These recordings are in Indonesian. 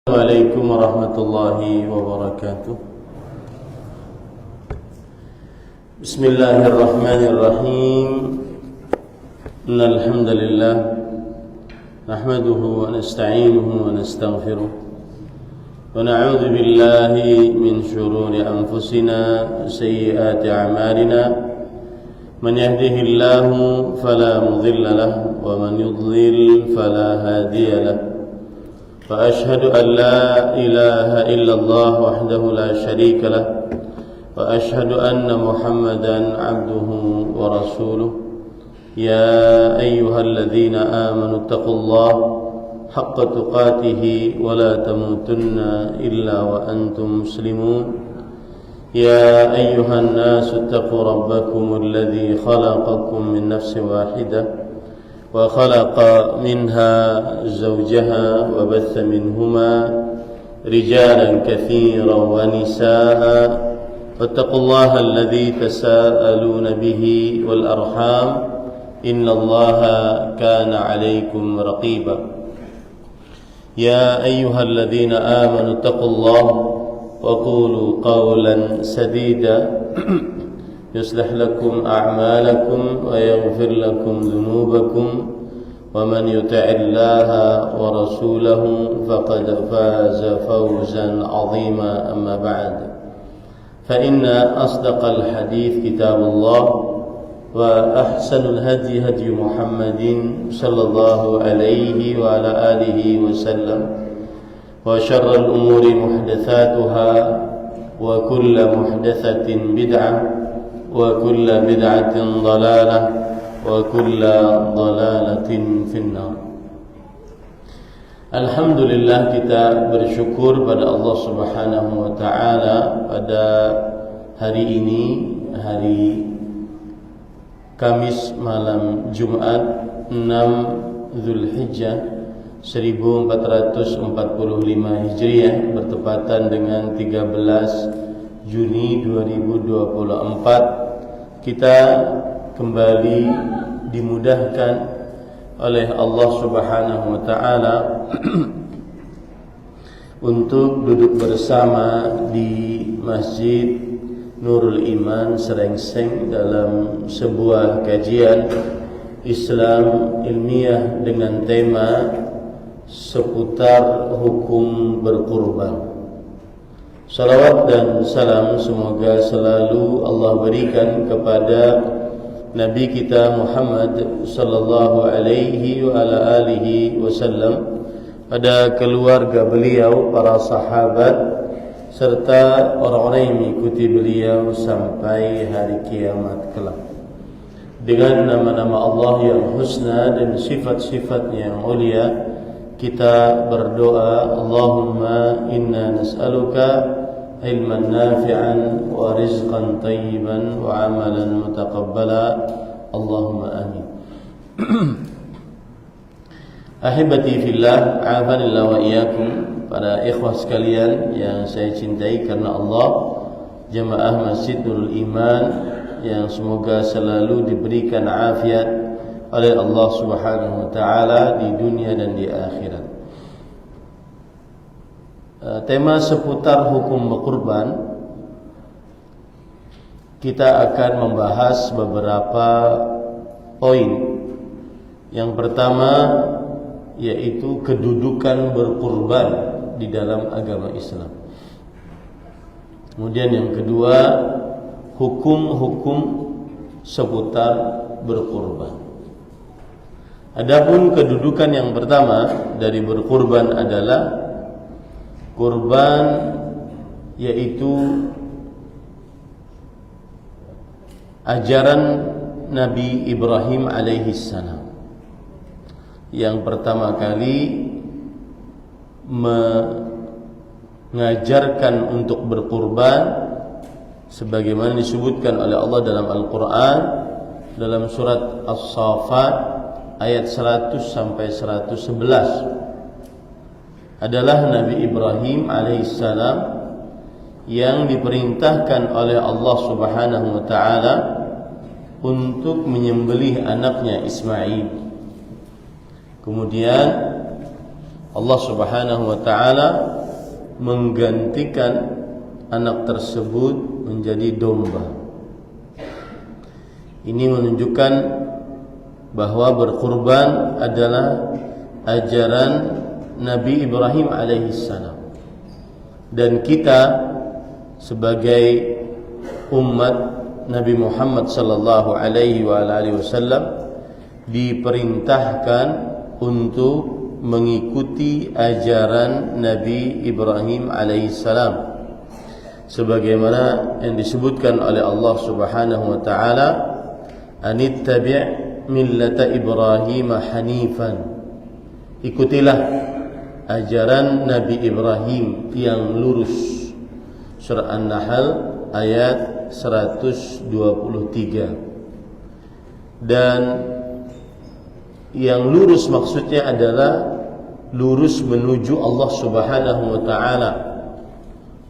Assalamualaikum warahmatullahi wabarakatuh. Bismillahirrahmanirrahim. Innal hamdalillah nahmaduhu wa nasta'inuhu wa nastaghfiruh wa na'udzu billahi min shururi anfusina wa sayyiati a'malina. Man yahdihillahu fala mudilla lahu wa man yudlil fala hadiya lahu. فأشهد أن لا إله إلا الله وحده لا شريك له وأشهد أن محمدا عبده ورسوله يا أيها الذين آمنوا اتقوا الله حق تقاته ولا تموتن إلا وأنتم مسلمون يا أيها الناس اتقوا ربكم الذي خلقكم من نفس واحدة وخلق منها زوجها وبث منهما رجالا كثيرا ونساء واتقوا الله الذي تساءلون به والأرحام إن الله كان عليكم رقيبا يا أيها الذين آمنوا اتقوا الله وقولوا قولا سديدا يصلح لكم أعمالكم ويغفر لكم ذنوبكم ومن يطع الله ورسوله فقد فاز فوزا عظيما أما بعد فإن أصدق الحديث كتاب الله وأحسن الهدي هدي محمد صلى الله عليه وعلى آله وسلم وشر الأمور محدثاتها وكل محدثة بدعة وكل بدعة ضلالة وكل ضلالة في النار. Alhamdulillah, kita bersyukur pada Allah Subhanahu wa taala pada hari ini, hari Kamis malam Jumat 6 Zulhijjah 1445 Hijriah bertepatan dengan 13 Juni 2024. Kita kembali dimudahkan oleh Allah Subhanahu wa taala untuk duduk bersama di Masjid Nurul Iman Serengseng dalam sebuah kajian Islam ilmiah dengan tema seputar hukum berkurban. Salawat dan salam semoga selalu Allah berikan kepada Nabi kita Muhammad sallallahu alaihi wa ala alihi wasallam, pada keluarga beliau, para sahabat, serta orang-orang yang mengikuti beliau sampai hari kiamat kelak. Dengan nama-nama Allah yang husna dan sifat-sifatnya yang mulia, kita berdoa, Allahumma inna nas'aluka ilman nafi'an wa rizqan tayyiban wa amalan mutaqabbala, Allahumma amin. Ahibati fillah, a'afanillah wa iyyakum, para ikhwah sekalian yang saya cintai karena Allah, jamaah Masjid Nurul Iman yang semoga selalu diberikan afiat oleh Allah Subhanahu wa taala di dunia dan di akhirat. Tema seputar hukum berkurban, kita akan membahas beberapa poin. Yang pertama yaitu kedudukan berkurban di dalam agama Islam. Kemudian yang kedua, hukum-hukum seputar berkurban. Adapun kedudukan yang pertama dari berkurban adalah kurban, yaitu ajaran Nabi Ibrahim alaihissalam yang pertama kali mengajarkan untuk berkurban, sebagaimana disebutkan oleh Allah dalam Al-Quran dalam surat As-Saffat ayat 100 sampai 111. Adalah Nabi Ibrahim alaihissalam yang diperintahkan oleh Allah Subhanahu wa taala untuk menyembelih anaknya Ismail. Kemudian Allah Subhanahu wa taala menggantikan anak tersebut menjadi domba. Ini menunjukkan bahwa berkurban adalah ajaran Nabi Ibrahim alaihissalam, dan kita sebagai umat Nabi Muhammad sallallahu alaihi wasallam diperintahkan untuk mengikuti ajaran Nabi Ibrahim alaihissalam, sebagaimana yang disebutkan oleh Allah Subhanahu wa taala, anittabi' millata Ibrahim hanifan, ikutilah ajaran Nabi Ibrahim yang lurus. Surah An-Nahl ayat 123. Dan yang lurus maksudnya adalah lurus menuju Allah Subhanahu wa taala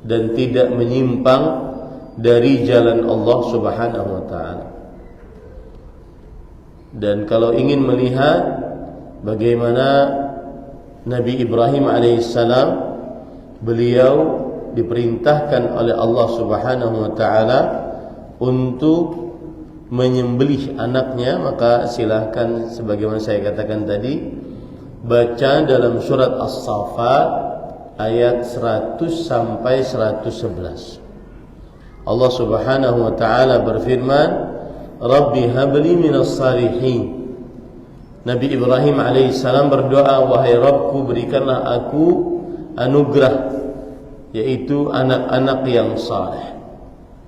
dan tidak menyimpang dari jalan Allah Subhanahu wa taala. Dan kalau ingin melihat bagaimana Nabi Ibrahim alaihissalam, beliau diperintahkan oleh Allah Subhanahu wa taala untuk menyembelih anaknya, maka silahkan sebagaimana saya katakan tadi, baca dalam surat As-Saffat ayat 100 sampai 111. Allah Subhanahu wa taala berfirman, Rabbi habli minas salihin. Nabi Ibrahim alaihissalam berdoa, wahai Rabbku, berikanlah aku anugerah, yaitu anak-anak yang saleh.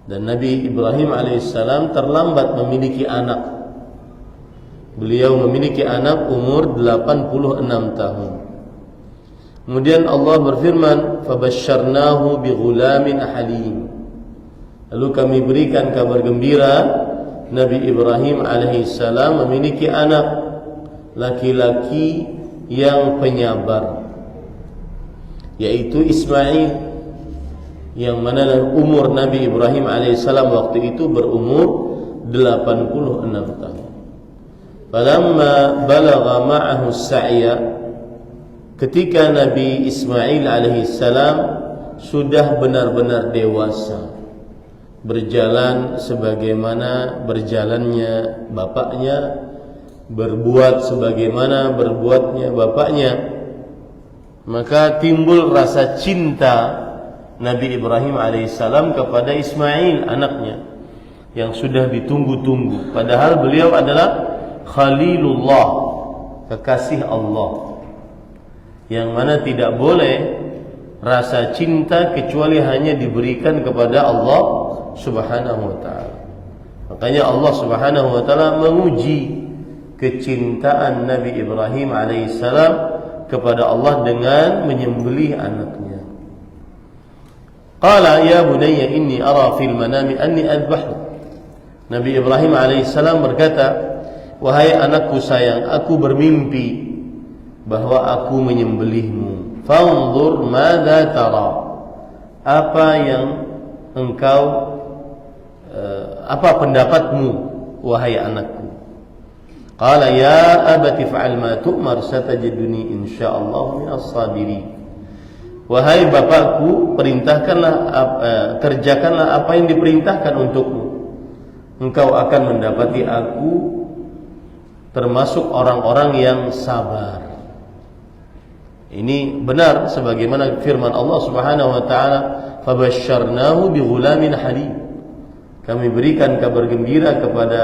Dan Nabi Ibrahim alaihissalam terlambat memiliki anak. Beliau memiliki anak umur 86 tahun. Kemudian Allah berfirman, fabasyarnahu bighulamin halim. Lalu kami berikan kabar gembira, Nabi Ibrahim alaihissalam memiliki anak laki-laki yang penyabar, yaitu Ismail, yang mana umur Nabi Ibrahim alaihissalam waktu itu berumur 86 tahun. Falamma balagha ma'ahu as-sa'ya, ketika Nabi Ismail alaihissalam sudah benar-benar dewasa, berjalan sebagaimana berjalannya bapaknya, berbuat sebagaimana berbuatnya bapaknya, maka timbul rasa cinta Nabi Ibrahim alaihissalam kepada Ismail, anaknya yang sudah ditunggu-tunggu. Padahal beliau adalah Khalilullah, kekasih Allah, yang mana tidak boleh rasa cinta kecuali hanya diberikan kepada Allah Subhanahu wa ta'ala. Makanya Allah Subhanahu wa ta'ala menguji kecintaan Nabi Ibrahim alaihissalam kepada Allah dengan menyembelih anaknya. Qala ya bunayya inni ara fil manami anni adbahu. Nabi Ibrahim alaihissalam berkata, wahai anakku sayang, aku bermimpi bahwa aku menyembelihmu. Fanzur madza tara. Apa yang engkau apa pendapatmu wahai anakku? Qala ya abati fa'al ma tu'mar satajiduni insyaallah minas sabirin. Wahai bapakku, kerjakanlah apa yang diperintahkan untukmu. Engkau akan mendapati aku termasuk orang-orang yang sabar. Ini benar sebagaimana firman Allah Subhanahu wa taala, fabasyarnahu bighulamin halim. Kami berikan kabar gembira kepada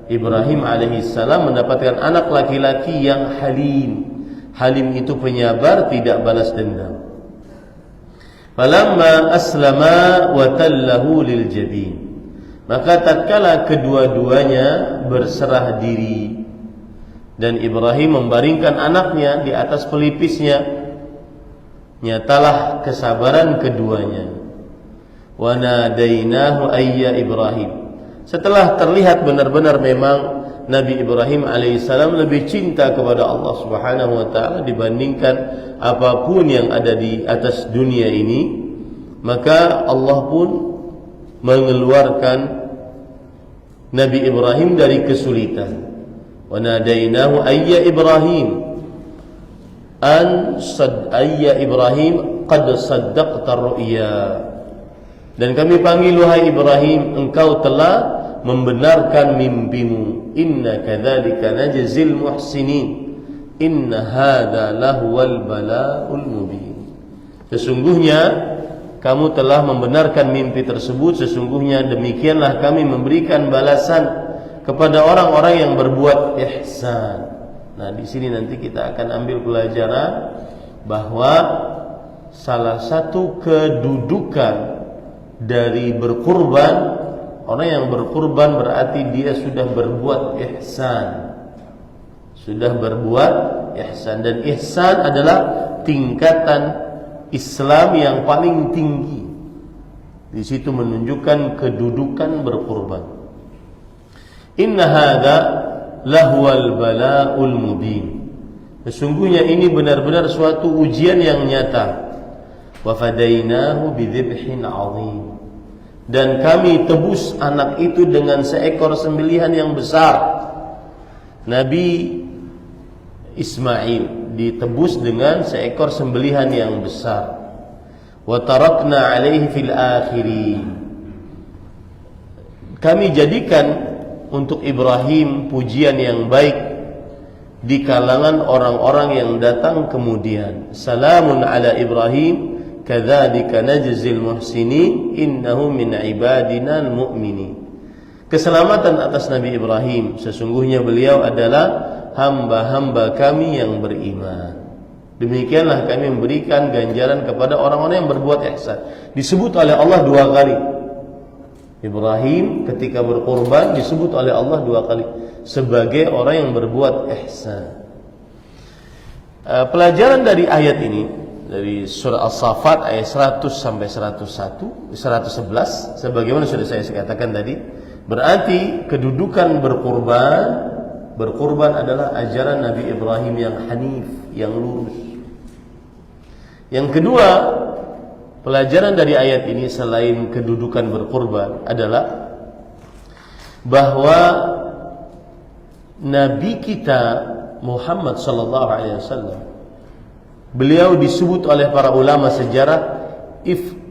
Ibrahim alaihissalam mendapatkan anak laki-laki yang halim. Halim itu penyabar, tidak balas dendam. Falamma aslama wa tallahu lil jabin, maka tatkala kedua-duanya berserah diri dan Ibrahim membaringkan anaknya di atas pelipisnya, nyatalah kesabaran keduanya. Wa nadainahu ayya Ibrahim. Setelah terlihat benar-benar memang Nabi Ibrahim alaihissalam lebih cinta kepada Allah Subhanahu wa taala dibandingkan apapun yang ada di atas dunia ini, maka Allah pun mengeluarkan Nabi Ibrahim dari kesulitan. Wa nadainahu ayya Ibrahim. ayya Ibrahim qad saddaqta ru'ya. Dan kami panggil wahai Ibrahim, engkau telah membenarkan mimpimu. Inna kadzalika najzil muhsinin. Inna hadza lahuwal bala'ul mubin. Sesungguhnya kamu telah membenarkan mimpi tersebut. Sesungguhnya demikianlah kami memberikan balasan kepada orang-orang yang berbuat ihsan. Nah, di sini nanti kita akan ambil pelajaran bahwa salah satu kedudukan dari berkurban, orang yang berkurban berarti dia sudah berbuat ihsan. Sudah berbuat ihsan, dan ihsan adalah tingkatan Islam yang paling tinggi. Di situ menunjukkan kedudukan berkurban. Inna hadza lahuwal bala'ul mubin. Sesungguhnya ini benar-benar suatu ujian yang nyata. Wa fadainahu bidzibhin 'adzim. Dan kami tebus anak itu dengan seekor sembelihan yang besar. Nabi Ismail ditebus dengan seekor sembelihan yang besar. Wa tarakna 'alaihi fil akhirin. Kami jadikan untuk Ibrahim pujian yang baik di kalangan orang-orang yang datang kemudian. Salamun ala Ibrahim kadzalika najzil muhsinin innahu min ibadina almu'minin. Keselamatan atas Nabi Ibrahim, sesungguhnya beliau adalah hamba-hamba kami yang beriman. Demikianlah kami memberikan ganjaran kepada orang-orang yang berbuat ihsan. Disebut oleh Allah 2 kali. Ibrahim ketika berkorban disebut oleh Allah 2 kali sebagai orang yang berbuat ihsan. Pelajaran dari ayat ini dari surah As-Saffat ayat 100 sampai 111 sebagaimana sudah saya katakan tadi, berarti kedudukan berkurban adalah ajaran Nabi Ibrahim yang hanif, yang lurus. Yang kedua, pelajaran dari ayat ini selain kedudukan berkurban adalah bahwa Nabi kita Muhammad sallallahu alaihi wasallam, beliau disebut oleh para ulama sejarah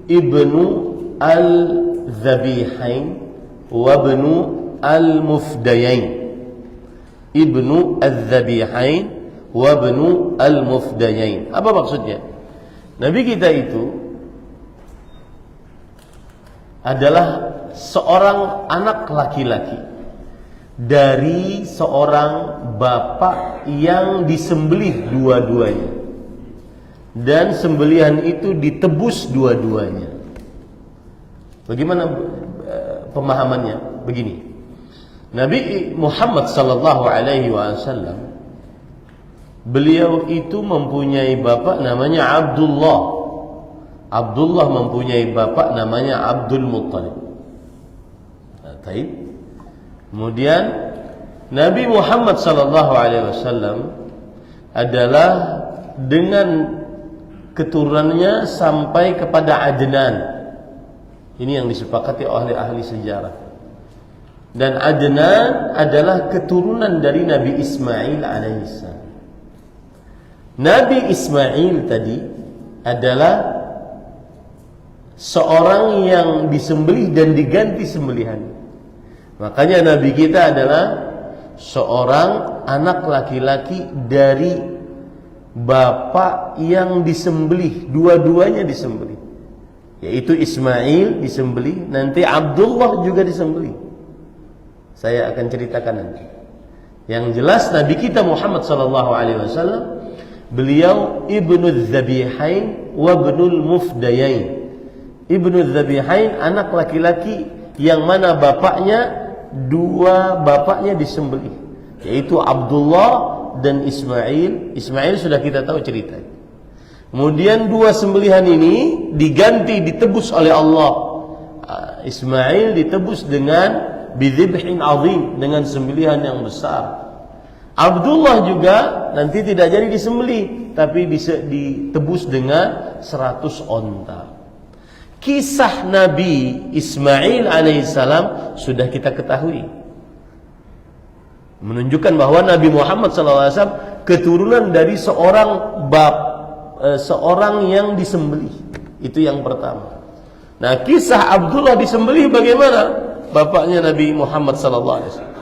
ibnu al-Dhabihain wa ibnu al-Mufdayain. Ibnu al-Dhabihain wa ibnu al-Mufdayain. Apa maksudnya? Nabi kita itu adalah seorang anak laki-laki dari seorang bapak yang disembelih dua-duanya, dan sembelihan itu ditebus dua-duanya. Bagaimana pemahamannya? Begini, Nabi Muhammad sallallahu alaihi wasallam, beliau itu mempunyai bapak namanya Abdullah. Abdullah mempunyai bapak namanya Abdul Muttalib. Kemudian Nabi Muhammad sallallahu alaihi wasallam adalah dengan keturunannya sampai kepada Adnan. Ini yang disepakati oleh ahli sejarah. Dan Adnan adalah keturunan dari Nabi Ismail alaihissalam. Nabi Ismail tadi adalah seorang yang disembelih dan diganti sembelihan. Makanya Nabi kita adalah seorang anak laki-laki dari bapak yang disembelih, dua-duanya disembelih, yaitu Ismail disembelih, nanti Abdullah juga disembelih. Saya akan ceritakan nanti. Yang jelas Nabi kita Muhammad sallallahu alaihi wasallam, beliau ibnu Dhabihain wa ibnul Mufdayain. Ibnu Dhabihain anak laki-laki yang mana dua bapaknya disembelih, yaitu Abdullah dan Ismail. Ismail sudah kita tahu cerita. Kemudian dua sembelihan ini diganti, ditebus oleh Allah. Ismail ditebus dengan bidzibhin 'adzim, dengan sembelihan yang besar. Abdullah juga nanti tidak jadi disembelih, tapi ditebus dengan 100 onta. Kisah Nabi Ismail alaihissalam sudah kita ketahui, menunjukkan bahwa Nabi Muhammad SAW keturunan dari seorang yang disembelih. Itu yang pertama. Nah, kisah Abdullah disembelih bagaimana? Bapaknya Nabi Muhammad sallallahu alaihi wasallam.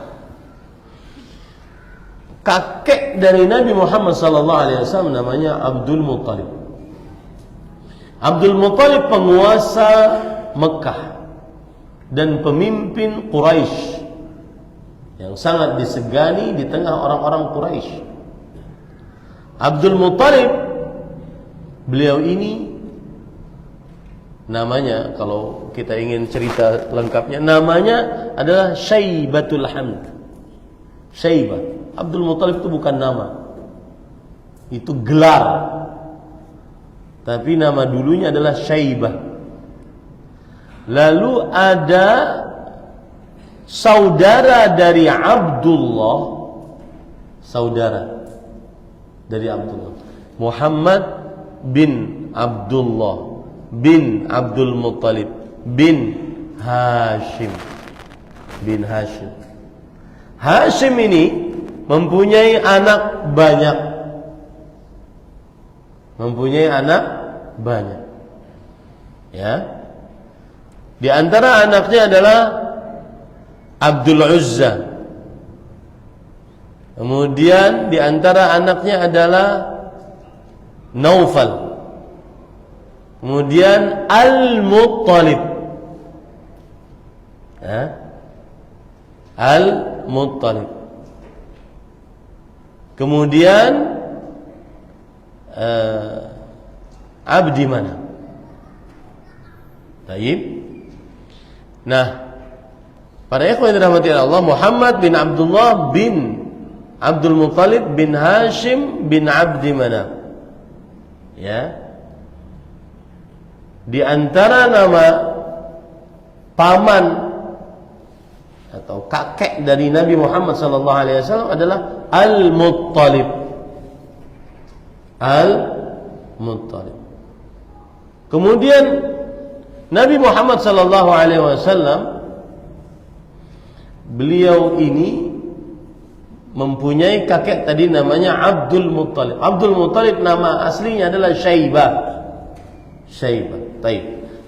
Kakek dari Nabi Muhammad sallallahu alaihi wasallam namanya Abdul Muttalib. Abdul Muttalib penguasa Mekah dan pemimpin Quraisy yang sangat disegani di tengah orang-orang Quraisy. Abdul Muttalib, beliau ini namanya, kalau kita ingin cerita lengkapnya, namanya adalah Syaibatul Hamd. Syaibah. Abdul Muttalib itu bukan nama, itu gelar. Tapi nama dulunya adalah Syaibah. Lalu ada saudara dari Abdullah, saudara dari Abdullah, Muhammad bin Abdullah bin Abdul Muttalib bin Hashim. Bin Hashim. Hashim ini mempunyai anak banyak. Mempunyai anak banyak. Ya. Di antara anaknya adalah Abdul Uzza. Kemudian di antara anaknya adalah Naufal. Kemudian Al-Muttalib. Al-Muttalib. Kemudian Abdi Manaf. Baik. Nah, para ikhwan yang dirahmati Allah, Muhammad bin Abdullah bin Abdul Muttalib bin Hashim bin Abdi Manaf. Ya. Di antara nama paman atau kakek dari Nabi Muhammad SAW adalah Al-Muttalib. Al-Muttalib. Kemudian Nabi Muhammad SAW, beliau ini mempunyai kakek tadi namanya Abdul Muttalib. Abdul Muttalib nama aslinya adalah Syaibah. Syaibah. Baik.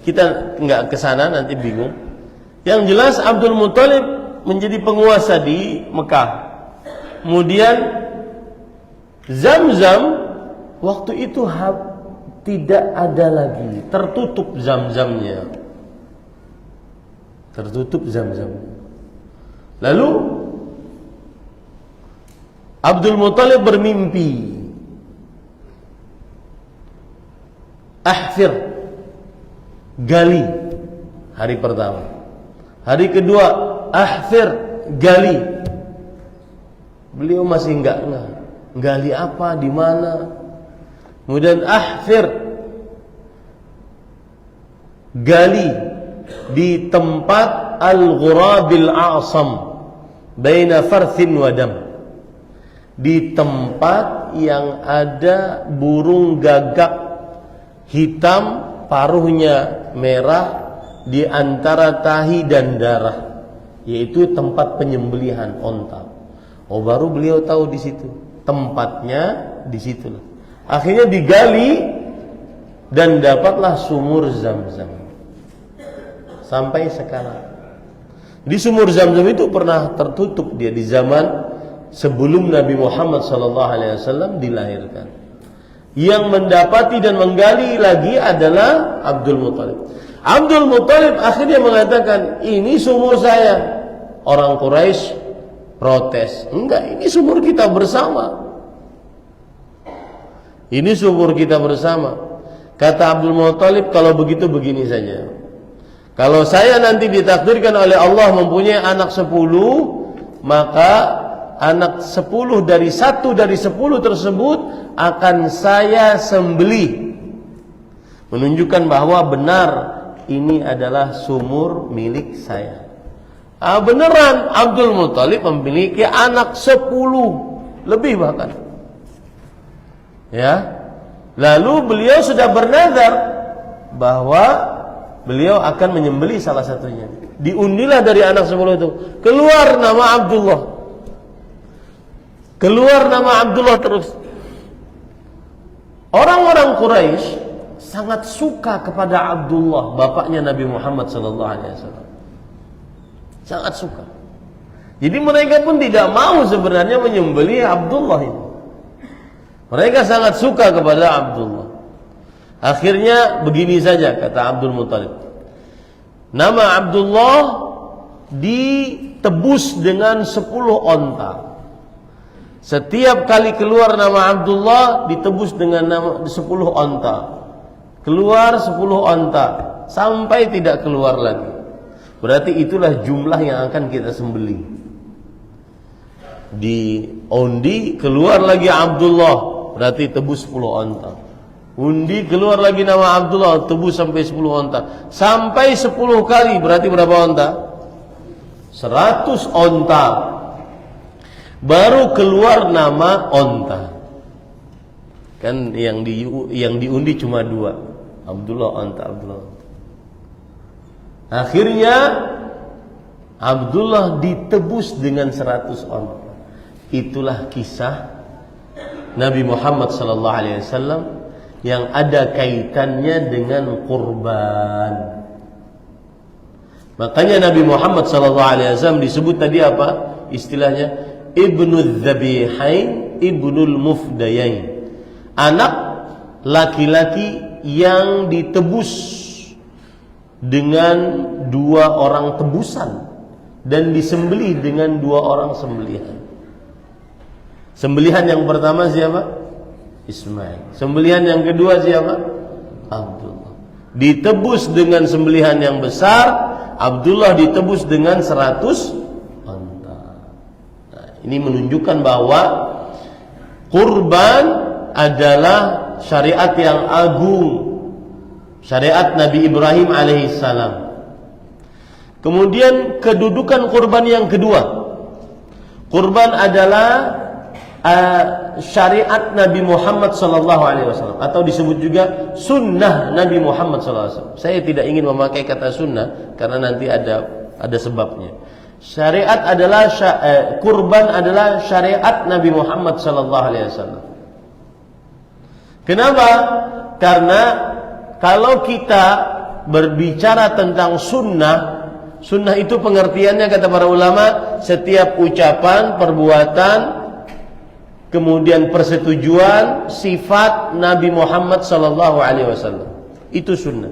Kita enggak ke sana nanti bingung. Yang jelas Abdul Muttalib menjadi penguasa di Mekah. Kemudian Zamzam waktu itu tidak ada lagi, tertutup Zamzamnya. Tertutup Zamzam. Lalu Abdul Muttalib bermimpi. Ahfir, gali, hari pertama. Hari kedua, ahfir, gali. Beliau masih enggak gali apa, di mana. Kemudian ahfir, gali di tempat Al-Ghurabil A'sam baina farthin wa dam. Di tempat yang ada burung gagak hitam, paruhnya merah, di antara tahi dan darah, yaitu tempat penyembelihan onta. Oh, baru beliau tahu di situ tempatnya, di situlah. Akhirnya digali dan dapatlah sumur Zamzam. Sampai sekarang. Di sumur Zamzam itu pernah tertutup dia di zaman sebelum Nabi Muhammad SAW dilahirkan. Yang mendapati dan menggali lagi adalah Abdul Muttalib. Abdul Muttalib akhirnya mengatakan, ini sumur saya. Orang Quraisy protes, enggak, ini sumur kita bersama. Ini sumur kita bersama. Kata Abdul Muttalib, kalau begitu begini saja. Kalau saya nanti ditakdirkan oleh Allah mempunyai anak 10, maka anak 10 dari 1 dari 10 tersebut akan saya sembelih, menunjukkan bahwa benar ini adalah sumur milik saya. Beneran Abdul Muttalib memiliki anak 10 lebih bahkan. Ya. Lalu beliau sudah bernazar bahwa beliau akan menyembelih salah satunya. Diundilah dari anak 10 itu, keluar nama Abdullah. keluar nama Abdullah terus. Orang-orang Quraisy sangat suka kepada Abdullah, bapaknya Nabi Muhammad SAW. Sangat suka. Jadi mereka pun tidak mau sebenarnya menyembelih Abdullah ini. Mereka sangat suka kepada Abdullah. Akhirnya begini saja kata Abdul Muthalib. Nama Abdullah ditebus dengan 10 onta. Setiap kali keluar nama Abdullah ditebus dengan nama 10 onta. Keluar 10 onta sampai tidak keluar lagi. Berarti itulah jumlah yang akan kita sembelih. Di undi keluar lagi Abdullah, berarti tebus 10 onta. Undi keluar lagi nama Abdullah, tebus sampai 10 onta. Sampai 10 kali berarti berapa onta? 100 onta. Baru keluar nama onta. Kan yang diundi cuma 2. Abdullah onta, Abdullah. Akhirnya Abdullah ditebus dengan 100 onta. Itulah kisah Nabi Muhammad SAW yang ada kaitannya dengan kurban. Makanya Nabi Muhammad SAW disebut tadi apa istilahnya? Ibnu Dzabihain, Ibnul Mufdayain. Anak laki-laki yang ditebus dengan 2 orang tebusan dan disembelih dengan 2 orang sembelihan. Sembelihan yang pertama siapa? Ismail. Sembelihan yang kedua siapa? Abdullah. Ditebus dengan sembelihan yang besar, Abdullah ditebus dengan 100 onta. Nah, ini menunjukkan bahwa kurban adalah syariat yang agung, syariat Nabi Ibrahim alaihissalam. Kemudian kedudukan kurban yang kedua, kurban adalah syariat Nabi Muhammad SAW, atau disebut juga sunnah Nabi Muhammad SAW. Saya tidak ingin memakai kata sunnah karena nanti ada sebabnya. Syariat adalah kurban adalah syariat Nabi Muhammad SAW. Kenapa? Karena kalau kita berbicara tentang sunnah, sunnah itu pengertiannya kata para ulama setiap ucapan, perbuatan, kemudian persetujuan sifat Nabi Muhammad SAW. Itu sunnah.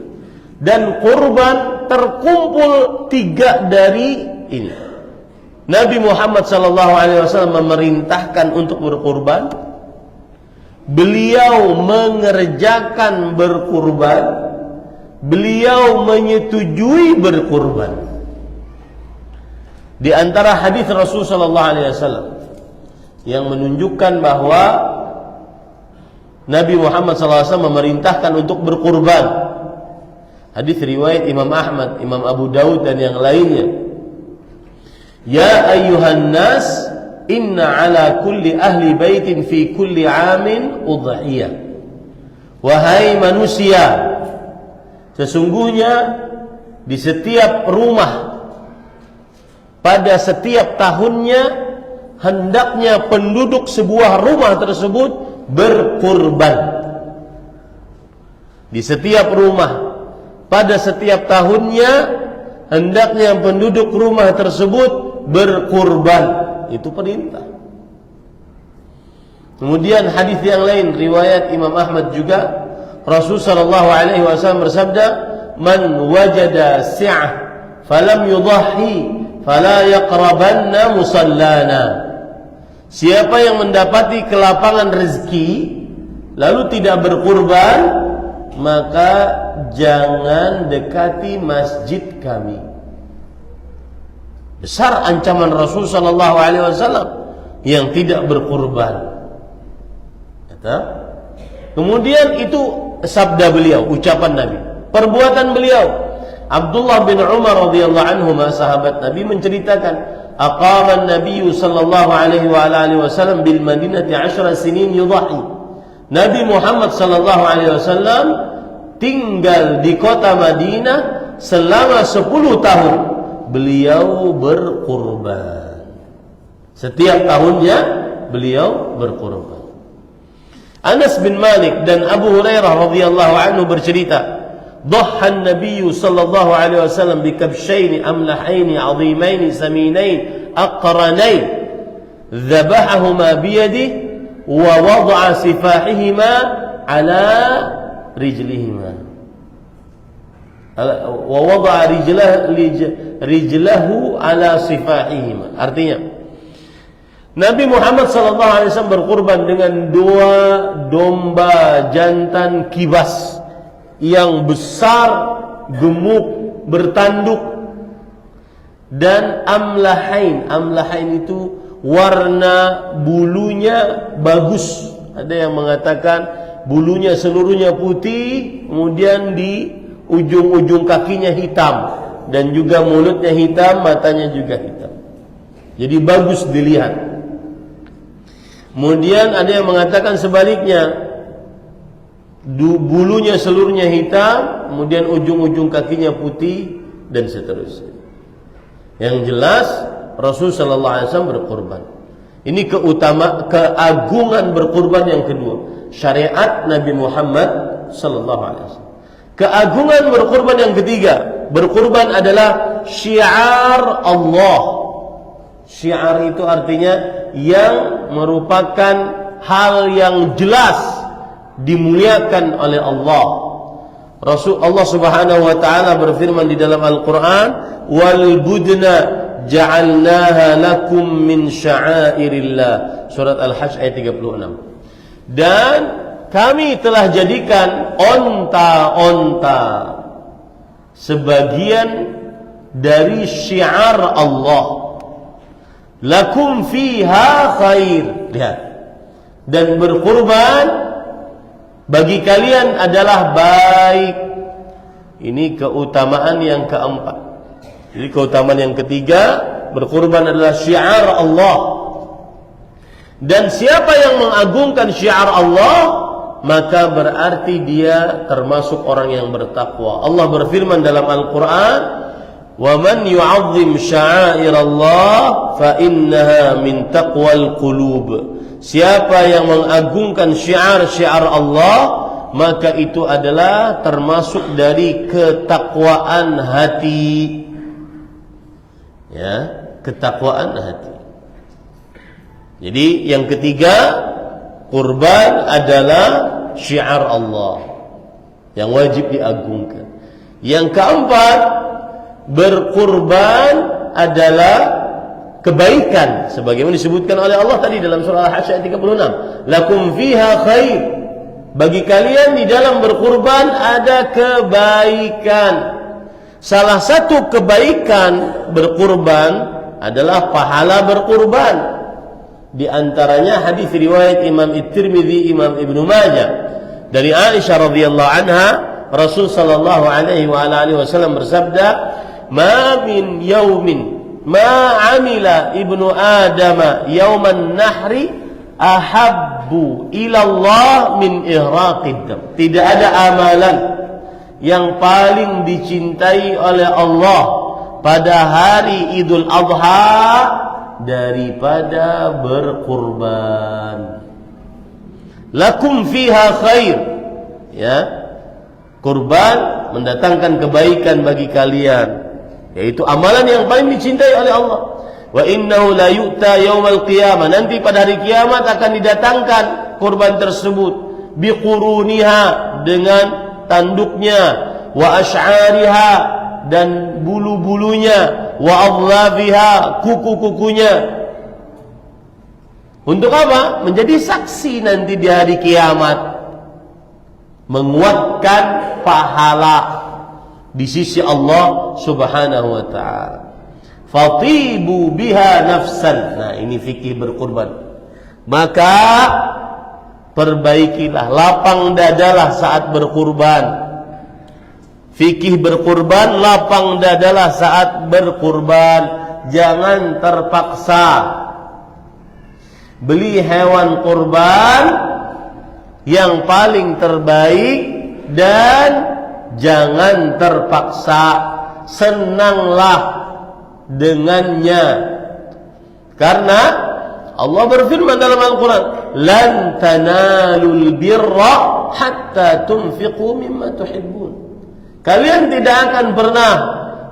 Dan kurban terkumpul 3 dari ini. Nabi Muhammad SAW memerintahkan untuk berkurban. Beliau mengerjakan berkurban. Beliau menyetujui berkurban. Di antara hadis Rasulullah SAW yang menunjukkan bahwa Nabi Muhammad SAW memerintahkan untuk berkurban. Hadis riwayat Imam Ahmad, Imam Abu Daud dan yang lainnya. Ya ayyuhan nas, inna ala kulli ahli baitin fi kulli amin udhiyah. Wahai manusia, sesungguhnya di setiap rumah pada setiap tahunnya hendaknya penduduk sebuah rumah tersebut berkurban. Di setiap rumah pada setiap tahunnya hendaknya penduduk rumah tersebut berkurban. Itu perintah. Kemudian hadis yang lain riwayat Imam Ahmad juga, Rasulullah SAW bersabda, "Man wajada si'ah falam yudhhi fala yaqrabanna musallana." Siapa yang mendapati kelapangan rezeki lalu tidak berkurban, maka jangan dekati masjid kami. Besar ancaman Rasul sallallahu alaihi wasallam yang tidak berkurban. Kata. Kemudian itu sabda beliau, ucapan Nabi. Perbuatan beliau. Abdullah bin Umar radhiyallahu anhu, sahabat Nabi, menceritakan, aqama an-nabiy sallallahu alaihi wa alihi wasallam bil Madinati 10 sinin yudhi. Nabi Muhammad sallallahu alaihi wasallam tinggal di kota Madinah selama 10 tahun. Beliau berkurban. Setiap tahunnya beliau berkurban. Anas bin Malik dan Abu Hurairah radhiyallahu anhu bercerita, ضحى النبي صلى الله عليه وسلم بكبشين أملحين عظيمين سمينين أقرنين ذبحهما بيده ووضع سفاحهما على رجلهما ووضع رجله على سفاحهما. Artinya Nabi Muhammad SAW berkurban dengan 2 domba jantan kibas yang besar, gemuk, bertanduk, dan amlahain. Amlahain itu warna bulunya bagus. Ada yang mengatakan bulunya seluruhnya putih, kemudian di ujung-ujung kakinya hitam, dan juga mulutnya hitam, matanya juga hitam. Jadi bagus dilihat. Kemudian ada yang mengatakan sebaliknya, bulunya seluruhnya hitam, kemudian ujung-ujung kakinya putih, dan seterusnya. Yang jelas Rasul sallallahu alaihi wasallam berkurban. Ini keagungan berkurban yang kedua, syariat Nabi Muhammad sallallahu alaihi wasallam. Keagungan berkurban yang ketiga, berkurban adalah syiar Allah. Syiar itu artinya yang merupakan hal yang jelas dimuliakan oleh Allah. Rasulullah Subhanahu wa taala berfirman di dalam Al-Qur'an, "Wal budna ja'alnaha lakum min sya'airillah." Surat Al-Hajj ayat 36. Dan kami telah jadikan onta-onta sebagian dari syiar Allah. Lakum fiha khair. Lihat. Dan berkurban bagi kalian adalah baik. Ini keutamaan yang keempat. Jadi keutamaan yang ketiga, berkurban adalah syiar Allah. Dan siapa yang mengagungkan syiar Allah, maka berarti dia termasuk orang yang bertakwa. Allah berfirman dalam Al-Quran, "Wa man yu'azzim sya'airallah fa innaha min taqwal qulub." Siapa yang mengagungkan syiar-syiar Allah, maka itu adalah termasuk dari ketakwaan hati. Ya, ketakwaan hati. Jadi yang ketiga, kurban adalah syiar Allah yang wajib diagungkan. Yang keempat, berkurban adalah kebaikan sebagaimana disebutkan oleh Allah tadi dalam surah Al-Hajj ayat 36. Lakum fiha khair. Bagi kalian di dalam berkurban ada kebaikan. Salah satu kebaikan berkurban adalah pahala berkurban. Di antaranya hadis riwayat Imam At-Tirmidzi, Imam Ibnu Majah dari Aisyah radhiyallahu anha, Rasul sallallahu alaihi wa alihi wasallam bersabda, "Ma min yaumin ma amila ibnu Adam yauman nahri ahabbu ilallah min ihraqid dam." Tidak ada amalan yang paling dicintai oleh Allah pada hari Idul Adha daripada berkurban. Lakum fiha khair. Ya, kurban mendatangkan kebaikan bagi kalian, yaitu amalan yang paling dicintai oleh Allah. Wa innahu la yu'ta yaumal qiyamah. Nanti pada hari kiamat akan didatangkan kurban tersebut biquruniha, dengan tanduknya, wa asy'ariha, dan bulu-bulunya, wa adlafiha, kuku-kukunya. Untuk apa? Menjadi saksi nanti di hari kiamat, menguatkan pahala di sisi Allah Subhanahu wa ta'ala. Fatibu biha nafsan. Nah, ini fikih berkurban. Maka perbaikilah, lapang dadalah saat berkurban. Fikih berkurban, lapang dadalah saat berkurban. Jangan terpaksa. Beli hewan kurban yang paling terbaik dan jangan terpaksa. Senanglah dengannya, karena Allah berfirman dalam Al-Quran, "Lan tanalul birra hatta tunfiqu mimma tuhibbun." Kalian tidak akan pernah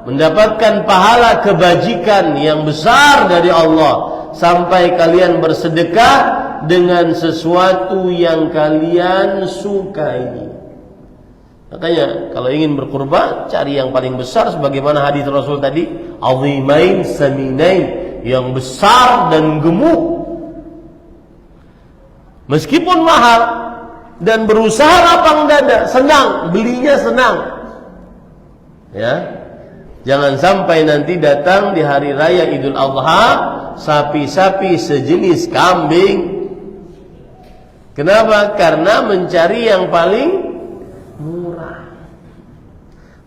mendapatkan pahala kebajikan yang besar dari Allah sampai kalian bersedekah dengan sesuatu yang kalian sukai. Makanya kalau ingin berkurban, cari yang paling besar sebagaimana hadis Rasul tadi, azimain saminain, yang besar dan gemuk. Meskipun mahal dan berusaha lapang dada, senang, belinya senang. Ya. Jangan sampai nanti datang di hari raya Idul Adha sapi-sapi sejenis kambing. Kenapa? Karena mencari yang paling murah.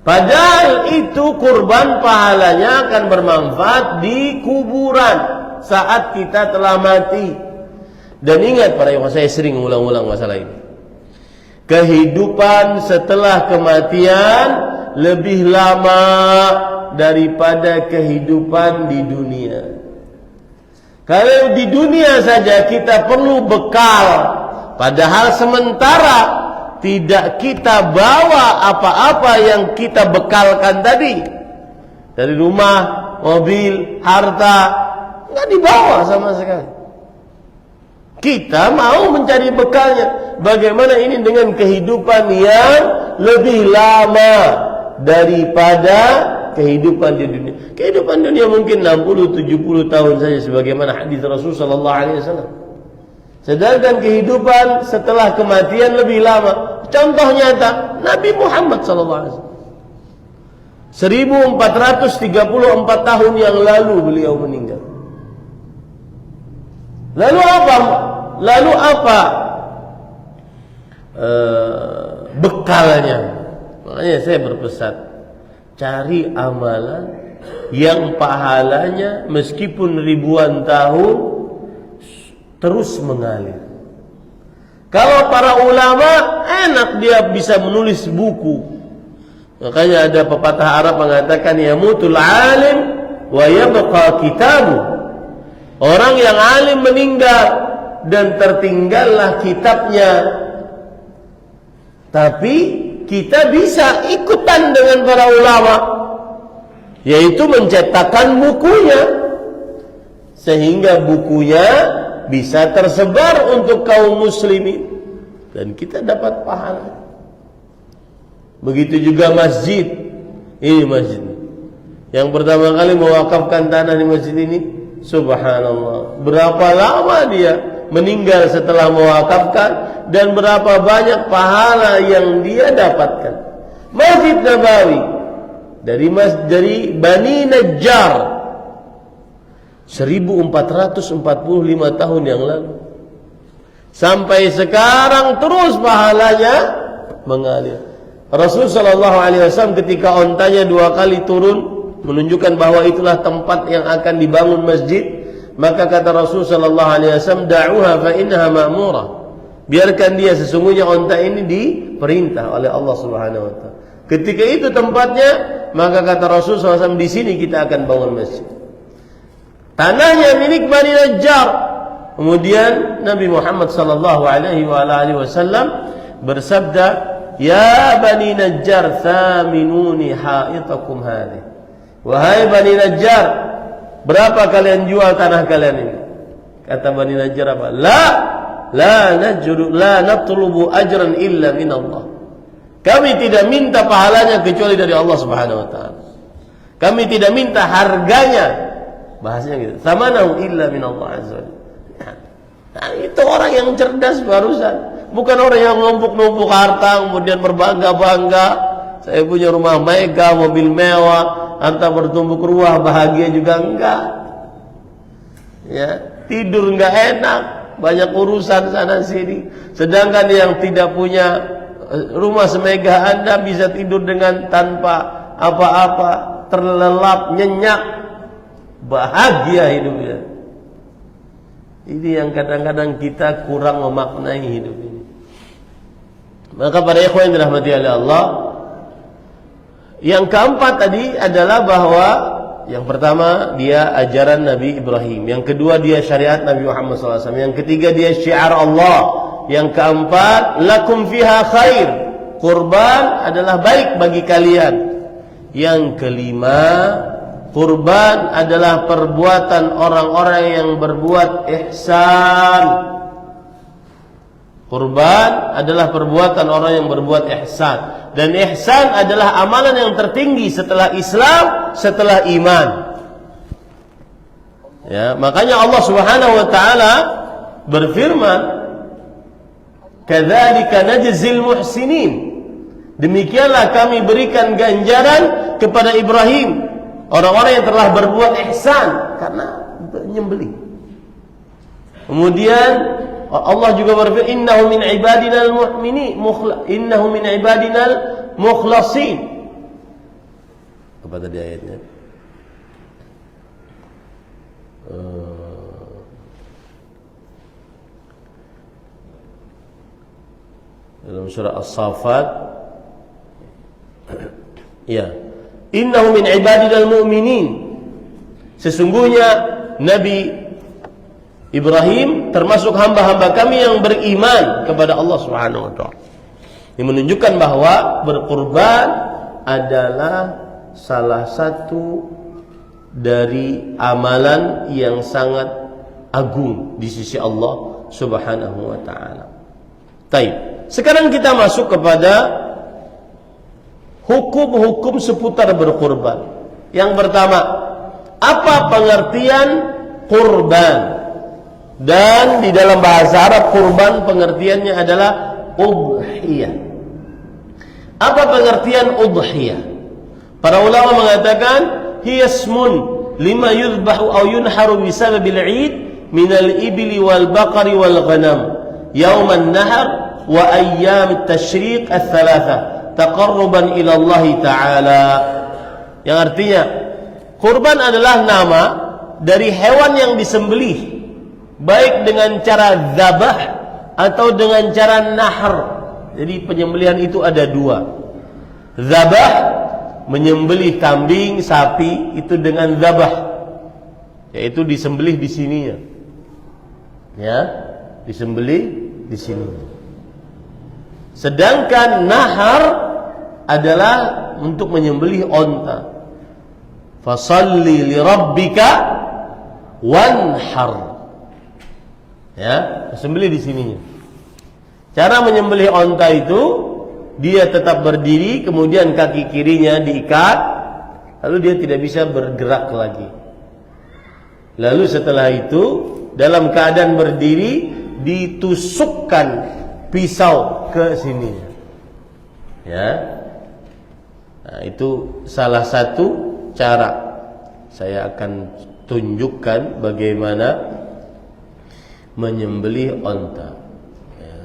Padahal itu kurban pahalanya akan bermanfaat di kuburan saat kita telah mati. Dan ingat para ikhwan, saya sering ulang-ulang masalah ini. Kehidupan setelah kematian lebih lama daripada kehidupan di dunia. Kalau di dunia saja kita perlu bekal, padahal sementara tidak kita bawa apa-apa yang kita bekalkan tadi. Dari rumah, mobil, harta, nggak dibawa sama sekali. Kita mau mencari bekalnya. Bagaimana ini dengan kehidupan yang lebih lama daripada kehidupan di dunia. Kehidupan dunia mungkin 60-70 tahun saja sebagaimana hadis Rasul sallallahu alaihi wasallam. Sedangkan kehidupan setelah kematian lebih lama. Contoh nyata Nabi Muhammad sallallahu alaihi wasallam. 1434 tahun yang lalu beliau meninggal. Lalu apa? Bekalnya? Makanya saya berpesan, cari amalan yang pahalanya meskipun ribuan tahun terus mengalir. Kalau para ulama enak dia bisa menulis buku. Makanya ada pepatah Arab mengatakan yamutul alim wa yabqa kitabu. Orang yang alim meninggal dan tertinggallah kitabnya. Tapi kita bisa ikutan dengan para ulama, yaitu mencetakkan bukunya, sehingga bukunya bisa tersebar untuk kaum muslimin dan kita dapat pahala. Begitu juga masjid. Ini masjid yang pertama kali mewakafkan tanah di masjid ini, subhanallah, berapa lama dia meninggal setelah mewakafkan dan berapa banyak pahala yang dia dapatkan. Masjid Nabawi dari Bani Najjar 1445 tahun yang lalu sampai sekarang terus pahalanya mengalir. Rasul sallallahu alaihi wasallam ketika ontanya 2 kali turun menunjukkan bahwa itulah tempat yang akan dibangun masjid, maka kata Rasul sallallahu alaihi wasallam, da'uha fa innaha ma'murah. Biarkan dia, sesungguhnya onta ini diperintah oleh Allah Subhanahu wa taala. Ketika itu tempatnya, maka kata Rasul SAW, di sini kita akan bangun masjid. Tanahnya milik Bani Najjar. Kemudian Nabi Muhammad sallallahu alaihi wasallam bersabda, "Ya Bani Najjar, thaminuni haitakum hadhihi." Wahai Bani Najjar, berapa kalian jual tanah kalian ini? Kata Bani Najjar apa? La natlubu ajran illa min Allah. Kami tidak minta pahalanya kecuali dari Allah Subhanahu wa taala. Kami tidak minta harganya. Bahasanya gitu. Thamanahu illa min Allah azza wa jalla. Nah, itu orang yang cerdas barusan. Bukan orang yang numpuk-numpuk harta kemudian berbangga-bangga. Saya punya rumah mega, mobil mewah, harta bertumpuk ruah, bahagia juga enggak. Ya, tidur enggak enak, banyak urusan sana sini. Sedangkan yang tidak punya rumah semegah Anda bisa tidur dengan tanpa apa-apa, terlelap, nyenyak, bahagia hidupnya. Ini yang kadang-kadang kita kurang memaknai hidup ini. Maka para ikhwan yang dirahmati oleh Allah, yang keempat tadi adalah bahwa Yang pertama dia ajaran Nabi Ibrahim, yang kedua dia syariat Nabi Muhammad SAW, yang ketiga dia syiar Allah, yang keempat lakum fiha khair, kurban adalah baik bagi kalian, yang kelima kurban adalah perbuatan orang-orang yang berbuat ihsan. Kurban adalah perbuatan orang yang berbuat ihsan, dan ihsan adalah amalan yang tertinggi setelah Islam, setelah iman. Ya, makanya Allah Subhanahu wa taala berfirman, "Kadzalika najzil muhsinin." Demikianlah kami berikan ganjaran kepada Ibrahim, orang-orang yang telah berbuat ihsan karena menyembelih. Kemudian Allah juga berfirman, innahu min ibadinal mu'minin, innahu min ibadinal mukhlasin. Apa tadi ayatnya? Dalam surah As-Saffat, ya, innahu min ibadinal mu'minin. Sesungguhnya Nabi Ibrahim termasuk hamba-hamba kami yang beriman kepada Allah Subhanahu wa taala. Ini menunjukkan bahwa berkurban adalah salah satu dari amalan yang sangat agung di sisi Allah Subhanahu wa taala. Baik, sekarang kita masuk kepada hukum-hukum seputar berkurban. Yang pertama, apa pengertian kurban? Dan di dalam bahasa Arab kurban pengertiannya adalah udhiyah. Apa pengertian udhiyah? Para ulama mengatakan hiya ismun lima yudhbahu aw yunharu bisababil 'id minal ibli wal baqari wal ghanam yauman nahar wa ayyam at-tashriq ats-tsalatsa taqarruban ila Allah taala. Yang artinya kurban adalah nama dari hewan yang disembelih, baik dengan cara zabah atau dengan cara nahar. Jadi penyembelihan itu ada dua. Zabah, menyembelih kambing, sapi, itu dengan zabah, yaitu disembelih di sininya. Ya, disembelih di sini. Sedangkan nahar adalah untuk menyembelih onta. Fasalli li rabbika wanhar. Ya, sembelih di sininya. Cara menyembelih onta itu, dia tetap berdiri, kemudian kaki kirinya diikat, lalu dia tidak bisa bergerak lagi. Lalu setelah itu, dalam keadaan berdiri, ditusukkan pisau ke sininya. Ya, nah, itu salah satu cara. Saya akan tunjukkan bagaimana menyembelih onta. Ya.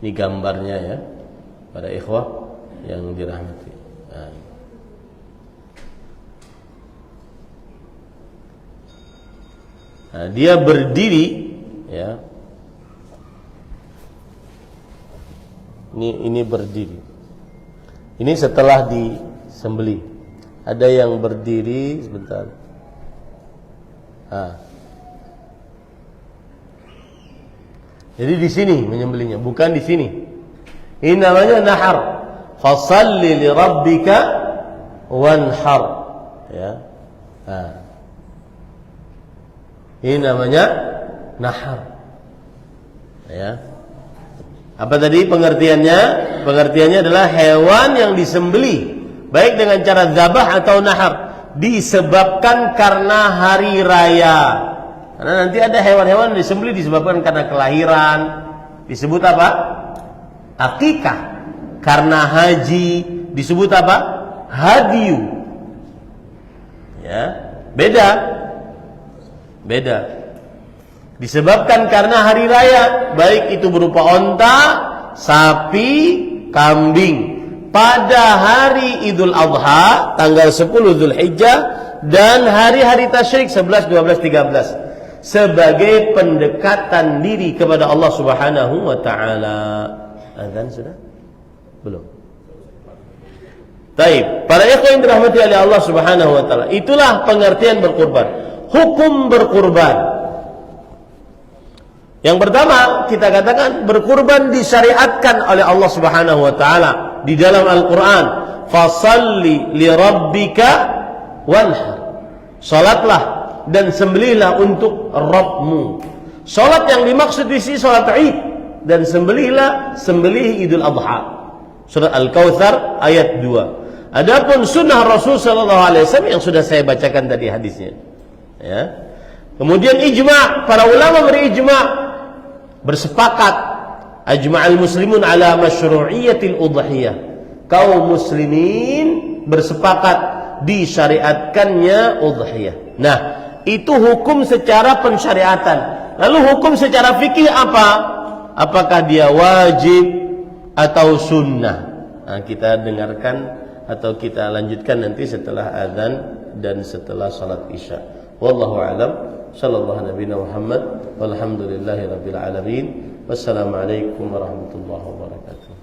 Ini gambarnya ya, para ikhwah yang dirahmati. Nah, dia berdiri, ya. Ini berdiri. Ini setelah disembelih. Ada yang berdiri sebentar. Jadi di sini menyembelihnya, bukan di sini. Ini namanya nahar. Fasalli li rabbika wanhar. Ya. Ini namanya nahar. Ya. Apa tadi pengertiannya? Pengertiannya adalah hewan yang disembelih, baik dengan cara zabah atau nahar, disebabkan karena hari raya. Karena nanti ada hewan-hewan disembelih disebabkan karena kelahiran, disebut apa? Akikah. Karena haji disebut apa? Hadiyu. Ya, beda. Disebabkan karena hari raya, baik itu berupa onta, sapi, kambing. Pada hari Idul Adha tanggal 10 Zulhijjah dan hari-hari tasyrik 11, 12, 13 sebagai pendekatan diri kepada Allah Subhanahu wa taala. Azan sudah? Belum. Baik, Para ikhwan yang dirahmati oleh Allah Subhanahu wa taala, itulah pengertian berkurban. Hukum berkurban. Yang pertama, kita katakan berkurban disyariatkan oleh Allah Subhanahu wa taala di dalam Al-Qur'an. Fasalli li rabbika wanhar. Salatlah dan sembelihlah untuk Rabbmu. Salat yang dimaksud di sini salat Id, dan sembelih Idul Adha. Surat Al-Kautsar ayat 2. Adapun sunnah Rasul sallallahu alaihi wasallam yang sudah saya bacakan tadi hadisnya. Ya. Kemudian ijma', para ulama berijma', bersepakat, ajma'al muslimun ala masyru'iyyatil udhiyah. Kaum muslimin bersepakat disyariatkannya udhiyah. Nah, itu hukum secara pensyariatan. Lalu hukum secara fikih apa? Apakah dia wajib atau sunnah? Nah, kita dengarkan atau kita lanjutkan nanti setelah azan dan setelah salat isya. Wallahu a'lam. Sallallahu nabiyana Muhammad walhamdulillahi rabbil alamin. Wassalamualaikum warahmatullahi wabarakatuh.